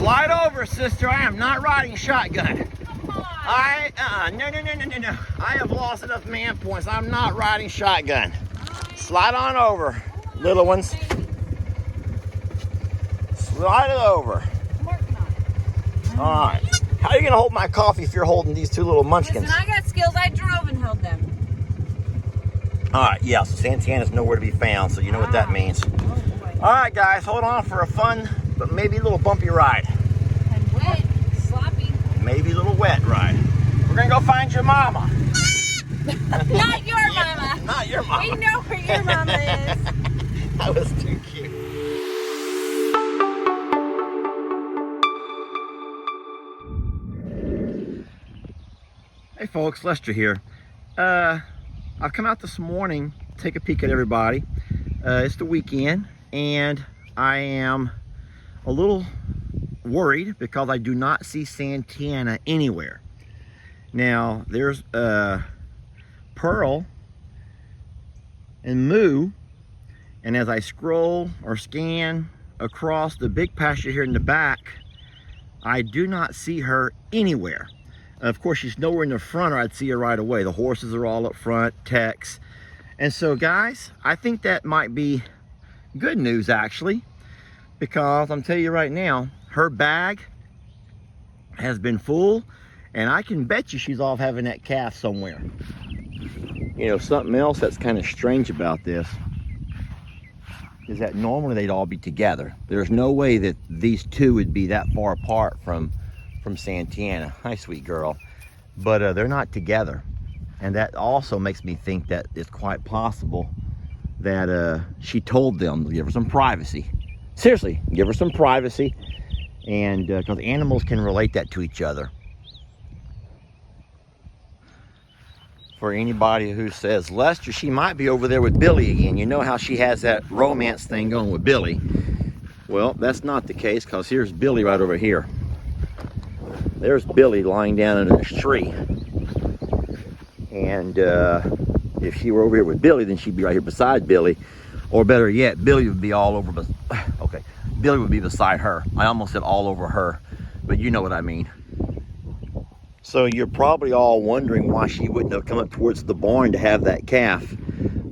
Slide over, sister. I am not riding shotgun. Come on. No. I have lost enough man points. I'm not riding shotgun. Slide on over, little ones. Slide it over. I'm working on it. All right. How are you going to hold my coffee if you're holding these two little munchkins? Listen, I got skills. I drove and held them. All right, yeah, so Santianna's nowhere to be found, so you know what that means. Oh, boy. All right, guys, hold on for a fun, but maybe a little bumpy ride. And wet, sloppy. Maybe a little wet ride. We're going to go find your mama. Not your mama. Not your mama. We know where your mama is. That was too cute. Hey folks, Lester here. I've come out this morning, take a peek at everybody. It's the weekend, and I am a little worried because I do not see Santianna anywhere. Now, there's Pearl and Moo, and as I scroll or scan across the big pasture here in the back, I do not see her anywhere. Of course, she's nowhere in the front or I'd see her right away. The horses are all up front, Tex. And so guys, I think that might be good news actually, because I'm telling you right now, her bag has been full, and I can bet you she's off having that calf somewhere. You know, something else that's kind of strange about this is that normally they'd all be together. There's no way that these two would be that far apart from Santianna. Hi, sweet girl. But they're not together. And that also makes me think that it's quite possible that she told them to give her some privacy. Seriously, give her some privacy. And because animals can relate that to each other. For anybody who says, Lester, she might be over there with Billy again. You know how she has that romance thing going with Billy. Well, that's not the case, because here's Billy right over here. There's Billy lying down under this tree. And if she were over here with Billy, then she'd be right here beside Billy. Or better yet, Billy would be all over, okay, Billy would be beside her. I almost said all over her, but you know what I mean. So you're probably all wondering why she wouldn't have come up towards the barn to have that calf.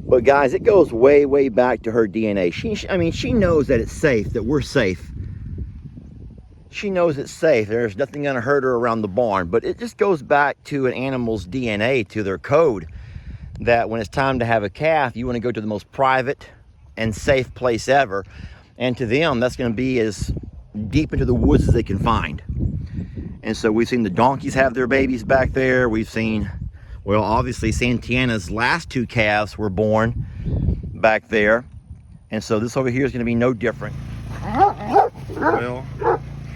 But guys, it goes way, way back to her DNA. She knows that it's safe, that we're safe. She knows it's safe. There's nothing gonna hurt her around the barn, but it just goes back to an animal's DNA, to their code, that when it's time to have a calf, you wanna go to the most private and safe place ever. And to them, that's gonna be as deep into the woods as they can find. And so we've seen the donkeys have their babies back there. We've seen, well, obviously Santianna's last two calves were born back there. And so this over here is gonna be no different. Well,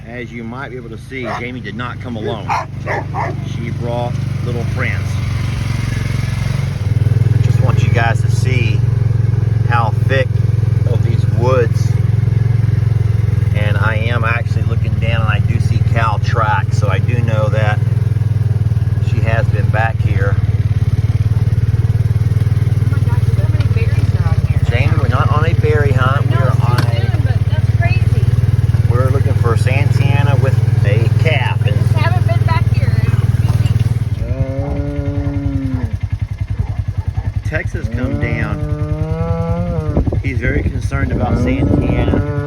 as you might be able to see, Jamie did not come alone. She brought little friends. Just want you guys to see how thick of these woods. And I am actually looking down and I do see cow tracks, so I do know that she has been back here. Oh my gosh, so many berries are on here. Jamie, we're not on a berry hunt. I know, but that's crazy. We're looking for Santianna with a calf. I just haven't been back here in a few weeks. Texas come down. He's very concerned about Santianna.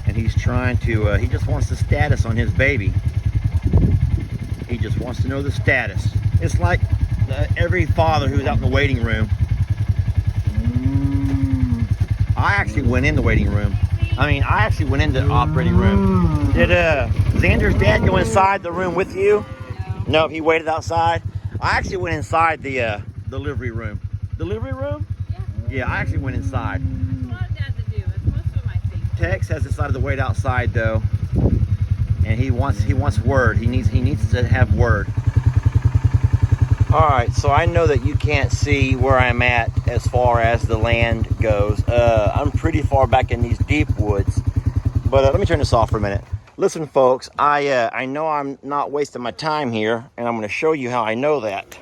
And he's trying to, he just wants the status on his baby. He just wants to know the status. It's like every father who's out in the waiting room. I actually went in the waiting room. I actually went into the operating room. Did Xander's dad go inside the room with you? No, he waited outside. I actually went inside the delivery room. Delivery room? Yeah, I actually went inside. A lot of dads that do. It's most of them, I think. Tex has decided to wait outside though, and he wants word. He needs to have word. All right, so I know that you can't see where I'm at as far as the land goes. I'm pretty far back in these deep woods, but let me turn this off for a minute. Listen, folks, I know I'm not wasting my time here, and I'm going to show you how I know that.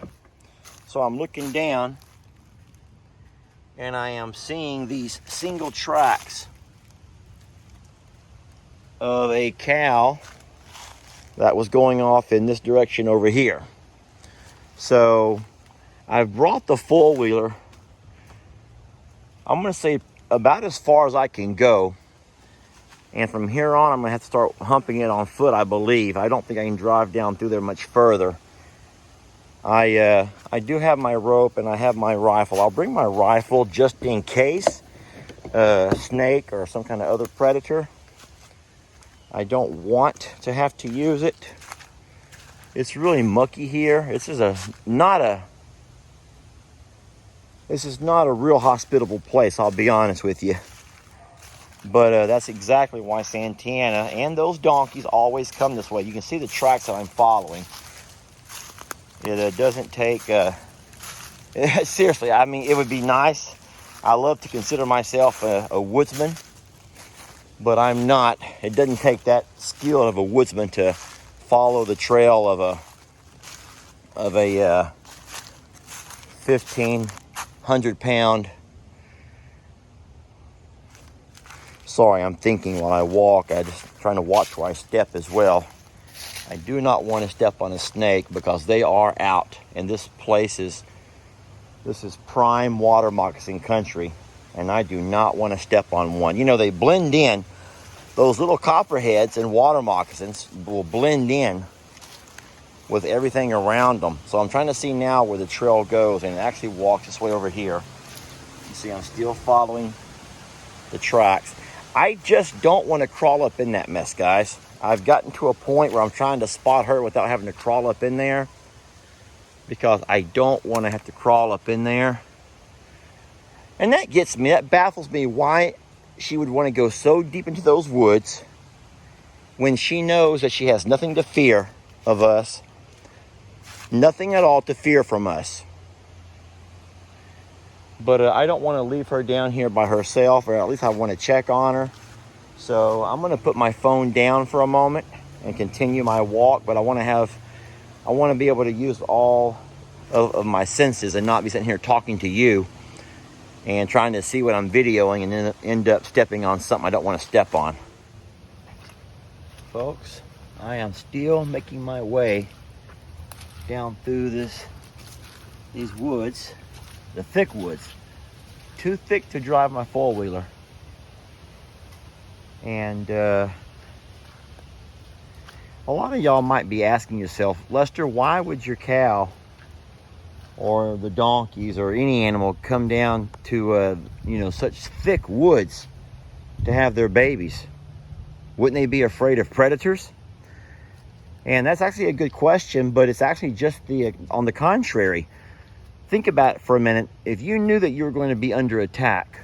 So I'm looking down, and I am seeing these single tracks. of a cow that was going off in this direction over here. So I've brought the four-wheeler, I'm going to say about as far as I can go. And from here on, I'm going to have to start humping it on foot, I believe. I don't think I can drive down through there much further. I do have my rope and I have my rifle. I'll bring my rifle just in case a snake or some kind of other predator. I don't want to have to use it. It's really mucky here. This is not a real hospitable place, I'll be honest with you. But that's exactly why Santianna and those donkeys always come this way. You can see the tracks that I'm following. It doesn't take, seriously, I mean, it would be nice. I love to consider myself a woodsman, but I'm not. It doesn't take that skill of a woodsman to follow the trail of a 1,500-pound. Sorry, I'm thinking while I walk. I'm just trying to watch where I step as well. I do not want to step on a snake because they are out. And this is prime water moccasin country. And I do not want to step on one. You know, they blend in. Those little copperheads and water moccasins will blend in with everything around them. So I'm trying to see now where the trail goes, and it actually walks this way over here. You see, I'm still following the tracks. I just don't want to crawl up in that mess, guys. I've gotten to a point where I'm trying to spot her without having to crawl up in there, because I don't want to have to crawl up in there. And that gets me, that baffles me, why she would want to go so deep into those woods when she knows that she has nothing to fear of us. Nothing at all to fear from us. But I don't want to leave her down here by herself, or at least I want to check on her. So I'm going to put my phone down for a moment and continue my walk. But I want to be able to use all of my senses and not be sitting here talking to you and trying to see what I'm videoing and then end up stepping on something I don't want to step on. Folks, I am still making my way down through these woods, the thick woods. Too thick to drive my four-wheeler. And a lot of y'all might be asking yourself, Lester, why would your cow or the donkeys or any animal come down to such thick woods to have their babies? Wouldn't they be afraid of predators? And that's actually a good question, but it's actually just on the contrary. Think about it for a minute. If you knew that you were going to be under attack,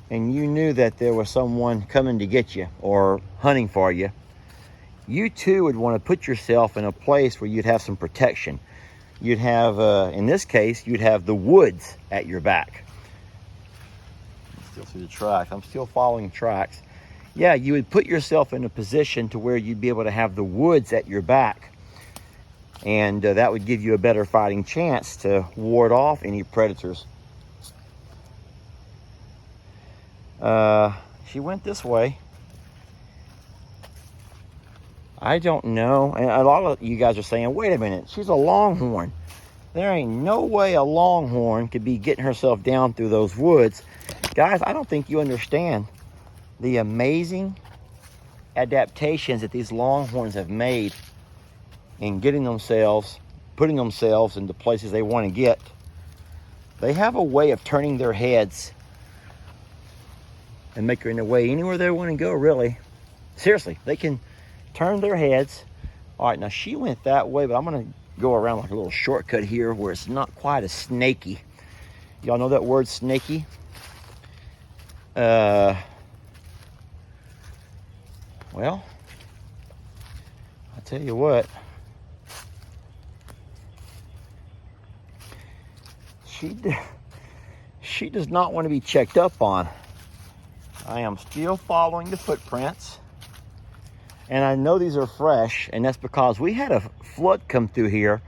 and you knew that there was someone coming to get you or hunting for you, you too would want to put yourself in a place where you'd have some protection. You'd have, in this case, you'd have the woods at your back. Still see the tracks. I'm still following tracks. Yeah, you would put yourself in a position to where you'd be able to have the woods at your back. And that would give you a better fighting chance to ward off any predators. She went this way. I don't know. And a lot of you guys are saying, wait a minute, she's a longhorn. There ain't no way a longhorn could be getting herself down through those woods. Guys, I don't think you understand the amazing adaptations that these longhorns have made in putting themselves into places they want to get. They have a way of turning their heads and making their way anywhere they want to go, really. Seriously, they can turn their heads. All right, now she went that way, but I'm going to go around like a little shortcut here where it's not quite as snaky. Y'all know that word, snaky? Well, I'll tell you what. She does not want to be checked up on. I am still following the footprints. And I know these are fresh, and that's because we had a flood come through here,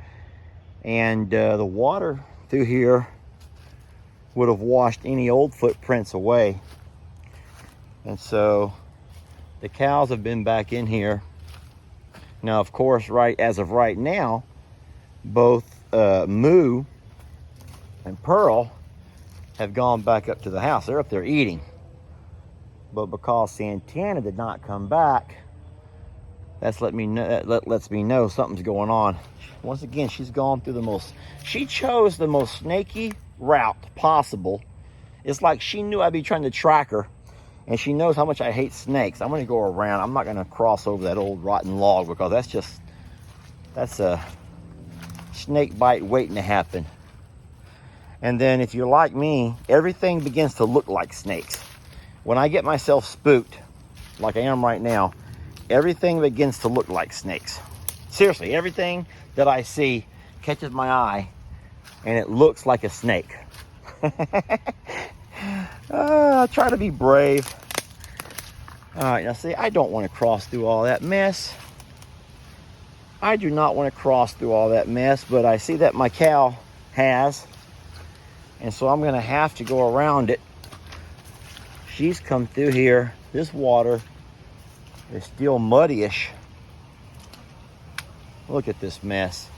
and the water through here would have washed any old footprints away. And so The cows have been back in here. Now, of course, as of right now, both Moo and Pearl have gone back up to the house. They're up there eating. But because Santianna did not come back, that lets me know something's going on. Once again, she's gone through she chose the most snaky route possible. It's like she knew I'd be trying to track her, and she knows how much I hate snakes. I'm gonna go around. I'm not gonna cross over that old rotten log, because that's a snake bite waiting to happen. And then if you're like me, everything begins to look like snakes. When I get myself spooked, like I am right now, everything begins to look like snakes. Seriously, everything that I see catches my eye, and it looks like a snake. I try to be brave. All right, now see, I don't want to cross through all that mess. I do not want to cross through all that mess, but I see that my cow has, and so I'm going to have to go around it. She's come through here. This water is still muddyish. Look at this mess.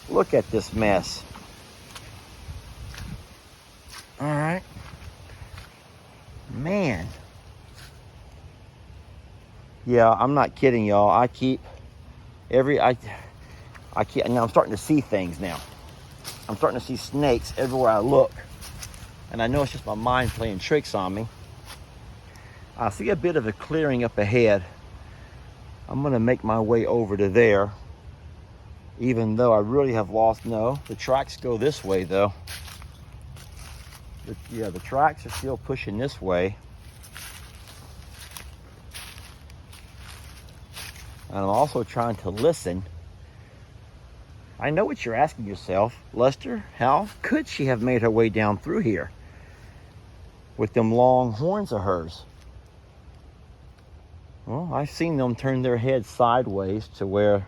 Look at this mess. All right. Man. Yeah, I'm not kidding, y'all. I keep now I'm starting to see things now. I'm starting to see snakes everywhere I look. And I know it's just my mind playing tricks on me. I see a bit of a clearing up ahead. I'm gonna make my way over to there, even though I really have lost. No, the tracks go this way though. Yeah, the tracks are still pushing this way. And I'm also trying to listen. I know what you're asking yourself, Lester. How could she have made her way down through here with them long horns of hers? Well, I've seen them turn their heads sideways to where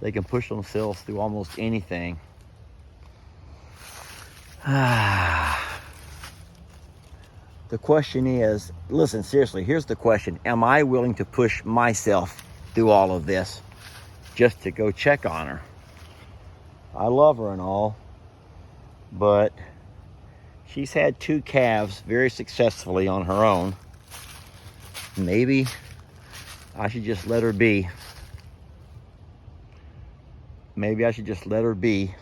they can push themselves through almost anything. The question is, listen, seriously, here's the question. Am I willing to push myself through all of this just to go check on her? I love her and all, but she's had 2 calves very successfully on her own. Maybe I should just let her be. Maybe I should just let her be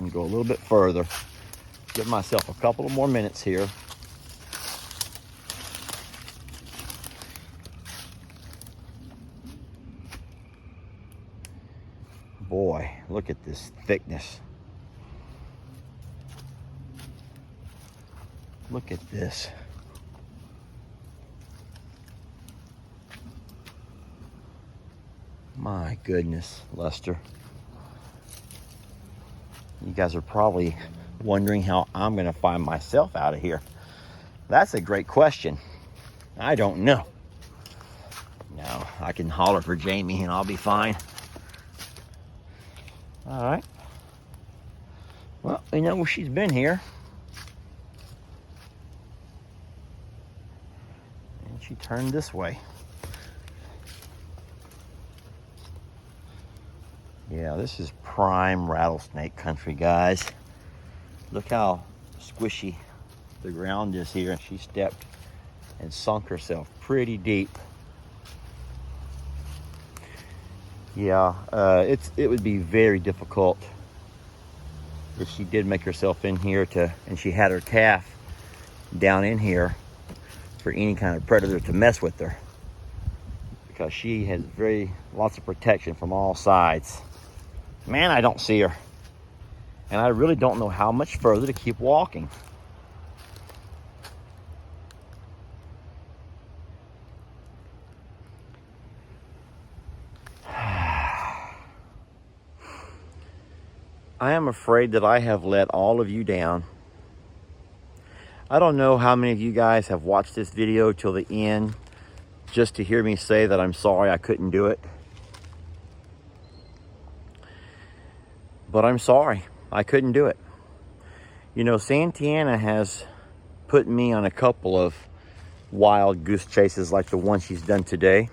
and go a little bit further. Give myself a couple of more minutes here. Boy, look at this thickness. Look at this. My goodness, Lester. You guys are probably wondering how I'm going to find myself out of here. That's a great question. I don't know. No, I can holler for Jamie and I'll be fine. All right. Well, we know she's been here. And she turned this way. Yeah, this is prime rattlesnake country, guys. Look how squishy the ground is here. And she stepped and sunk herself pretty deep. Yeah, it would be very difficult if she did make herself in here and she had her calf down in here for any kind of predator to mess with her, because she has lots of protection from all sides. Man, I don't see her, and I really don't know how much further to keep walking. I am afraid that I have let all of you down. I don't know how many of you guys have watched this video till the end just to hear me say that I'm sorry I couldn't do it. But I'm sorry, I couldn't do it. You know, Santianna has putting me on a couple of wild goose chases like the one she's done today.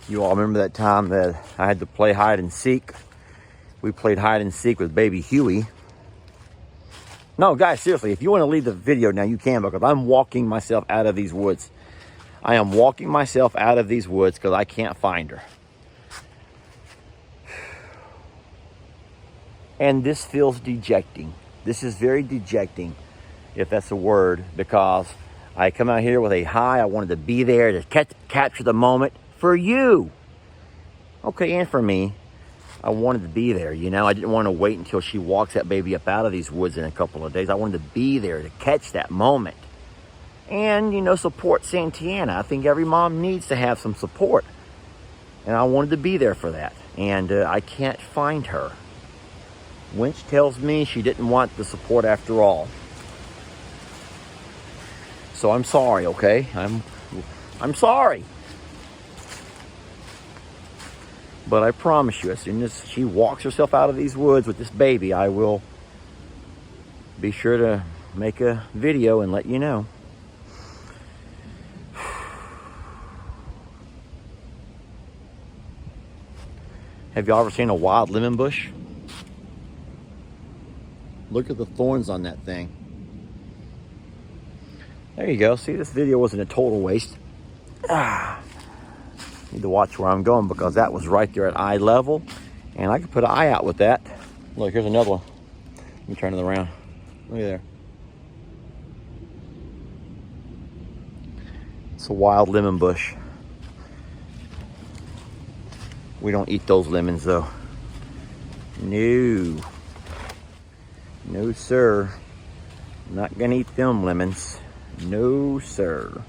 You all remember that time that I had to play hide and seek? We played hide and seek with baby Huey. No, guys, seriously, if you want to leave the video now, you can, because I'm walking myself out of these woods. I am walking myself out of these woods because I can't find her. And this feels dejecting. This is very dejecting, if that's a word, because I come out here with a high. I wanted to be there to capture the moment for you. Okay, and for me. I wanted to be there, you know. I didn't want to wait until she walks that baby up out of these woods in a couple of days. I wanted to be there to catch that moment. And, you know, support Santianna. I think every mom needs to have some support. And I wanted to be there for that. And I can't find her. Winch tells me she didn't want the support after all. So I'm sorry, okay? I'm sorry. But I promise you, as soon as she walks herself out of these woods with this baby, I will be sure to make a video and let you know. Have y'all ever seen a wild lemon bush? Look at the thorns on that thing. There you go. See, this video wasn't a total waste. Need to watch where I'm going, because that was right there at eye level, and I could put an eye out with that. Look, here's another one. Let me turn it around. Look at there. It's a wild lemon bush. We don't eat those lemons though. No. No, sir. Not gonna eat them lemons. No, sir.